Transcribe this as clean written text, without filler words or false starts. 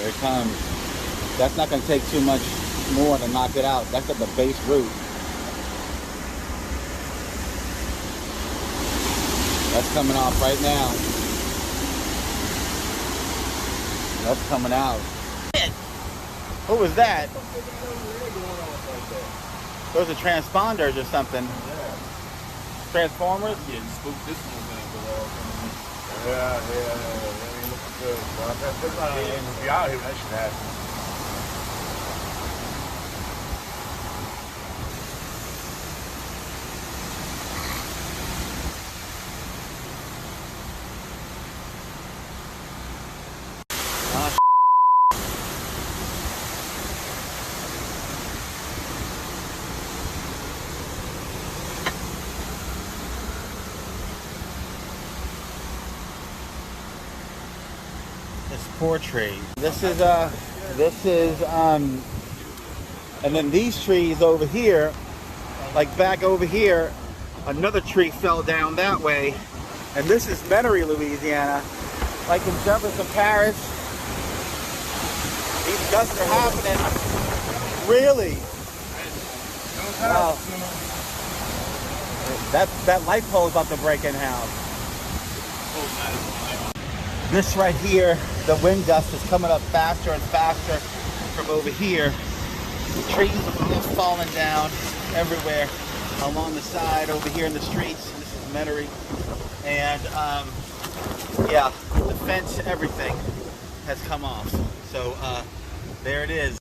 Here it comes. That's not going to take too much more to knock it out. That's at the base root. That's coming off right now. That's coming out. What was that? Those are transponders or something. Yeah. Transformers? Yeah, you spooked this one thing, but yeah. That ain't looking good. Well, that's not even be out here when that shit happens. This poor tree. This is and then these trees over here, like back over here, another tree fell down that way. And this is Metairie, Louisiana. Like in Jefferson Parish, these gusts are happening. Really? Wow. That light pole is about to break in half. This right here, the wind gust is coming up faster and faster from over here. The trees are falling down everywhere along the side over here in the streets. This is Metairie. And yeah, the fence, everything has come off. So there it is.